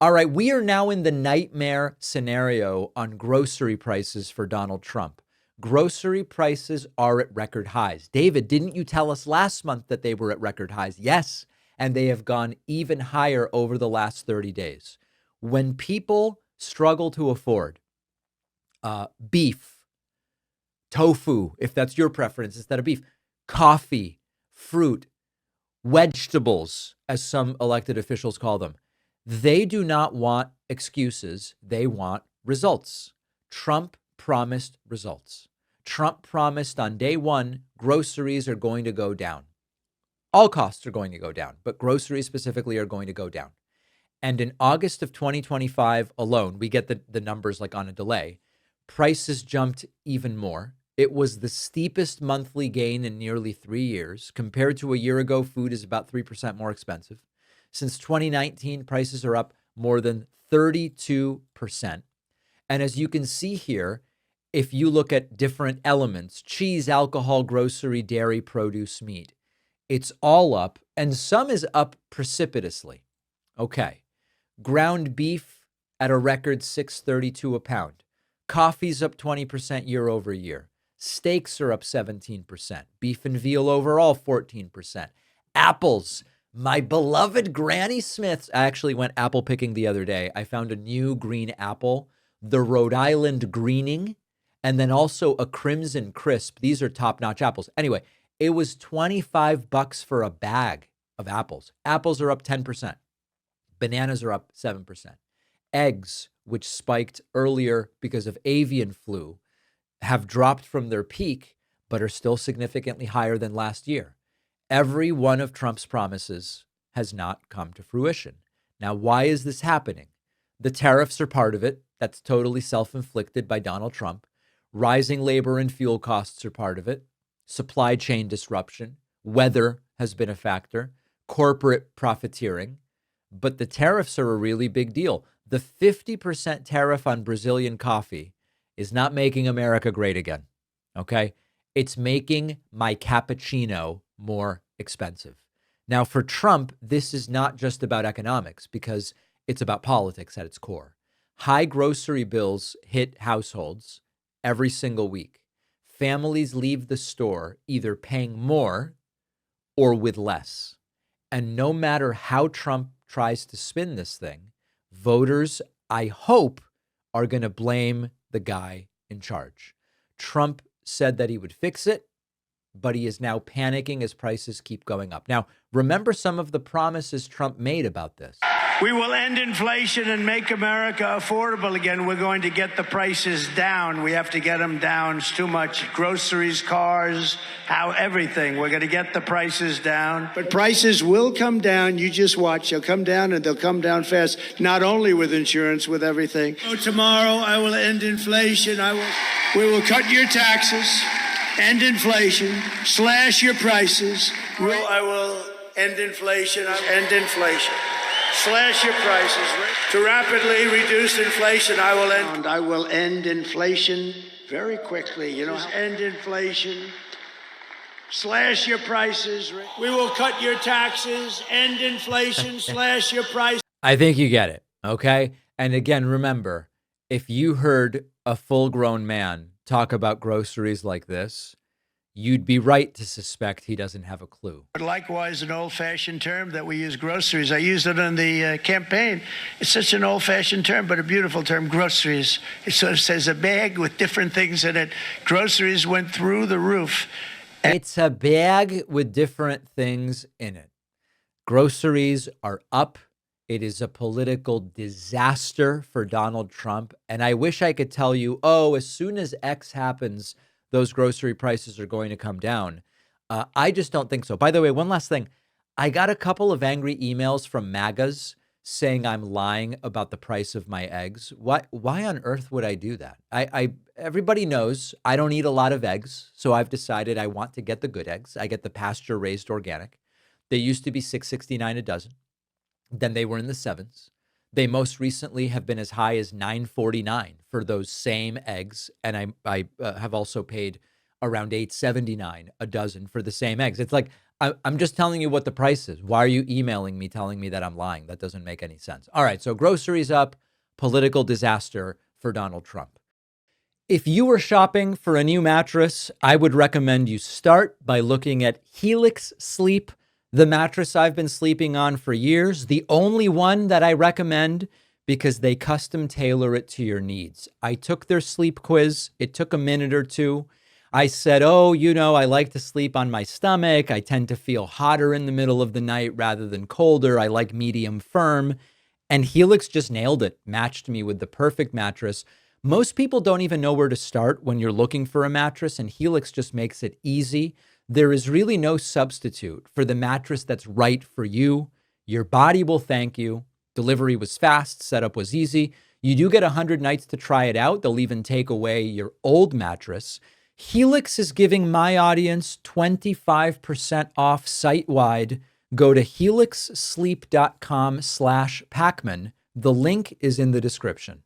All right, we are now in the nightmare scenario on grocery prices for Donald Trump. Grocery prices are at record highs. David, didn't you tell us last month that they were at record highs? Yes, and they have gone even higher over the last 30 days. When people struggle to afford beef, tofu, if that's your preference instead of beef, coffee, fruit, vegetables, as some elected officials call them, they do not want excuses. They want results. Trump promised results. Trump promised on day one, groceries are going to go down. All costs are going to go down, but groceries specifically are going to go down. And in August of 2025 alone, we get the numbers like on a delay, prices jumped even more. It was the steepest monthly gain in nearly 3 years. Compared to a year ago, food is about 3% more expensive. Since 2019, prices are up more than 32%. And as you can see here, if you look at different elements, cheese, alcohol, grocery, dairy, produce, meat, it's all up, and some is up precipitously. Okay. Ground beef at a record $6.32 a pound. Coffee's up 20% year over year. Steaks are up 17%. Beef and veal overall, 14%. Apples, my beloved Granny Smith's. I actually went apple picking the other day. I found a new green apple, the Rhode Island Greening, and then also a Crimson Crisp. These are top-notch apples. Anyway, it was $25 for a bag of apples. Apples are up 10%. Bananas are up 7%. Eggs, which spiked earlier because of avian flu, have dropped from their peak, but are still significantly higher than last year. Every one of Trump's promises has not come to fruition. Now, why is this happening? The tariffs are part of it. That's totally self-inflicted by Donald Trump. Rising labor and fuel costs are part of it. Supply chain disruption. Weather has been a factor. Corporate profiteering. But the tariffs are a really big deal. The 50% tariff on Brazilian coffee is not making America great again. Okay? It's making my cappuccino more expensive. Now, for Trump, this is not just about economics because it's about politics at its core. High grocery bills hit households every single week. Families leave the store either paying more or with less. And no matter how Trump tries to spin this thing, voters, I hope, are going to blame the guy in charge. Trump said that he would fix it, but he is now panicking as prices keep going up. Now, remember some of the promises Trump made about this. We will end inflation and make America affordable again. We're going to get the prices down. We have to get them down. It's too much. Groceries, cars, everything. We're going to get the prices down. But prices will come down. You just watch. They'll come down, and they'll come down fast, not only with insurance, with everything. Oh, tomorrow I will end inflation. We will cut your taxes, end inflation, slash your prices. I will end inflation. End inflation. Slash your prices. To rapidly reduce inflation, I will end inflation very quickly. You know, end inflation. Slash your prices. We will cut your taxes. End inflation. Slash your prices. I think you get it, okay? And again, remember, if you heard a full-grown man talk about groceries like this, you'd be right to suspect he doesn't have a clue. But likewise, an old-fashioned term that we use, groceries. I used it in the campaign. It's such an old-fashioned term, but a beautiful term, groceries. It sort of says a bag with different things in it. Groceries went through the roof. It's a bag with different things in it. Groceries are up. It is a political disaster for Donald Trump. And I wish I could tell you, oh, as soon as X happens, those grocery prices are going to come down. I just don't think so. By the way, one last thing. I got a couple of angry emails from MAGAs saying I'm lying about the price of my eggs. Why on earth would I do that? Everybody knows I don't eat a lot of eggs, so I've decided I want to get the good eggs. I get the pasture-raised organic. They used to be $6.69 a dozen. Then they were in the sevens. They most recently have been as high as $9.49 for those same eggs. And I have also paid around $8.79 a dozen for the same eggs. It's like I'm just telling you what the price is. Why are you emailing me telling me that I'm lying? That doesn't make any sense. All right, so groceries up, political disaster for Donald Trump. If you were shopping for a new mattress, I would recommend you start by looking at Helix Sleep, the mattress I've been sleeping on for years, the only one that I recommend because they custom tailor it to your needs. I took their sleep quiz. It took a minute or two. I said, I like to sleep on my stomach. I tend to feel hotter in the middle of the night rather than colder. I like medium firm. And Helix just nailed it, matched me with the perfect mattress. Most people don't even know where to start when you're looking for a mattress, and Helix just makes it easy. There is really no substitute for the mattress that's right for you. Your body will thank you. Delivery was fast, setup was easy. You do get 100 nights to try it out. They'll even take away your old mattress. Helix is giving my audience 25% off site-wide. Go to helixsleep.com/Pakman. The link is in the description.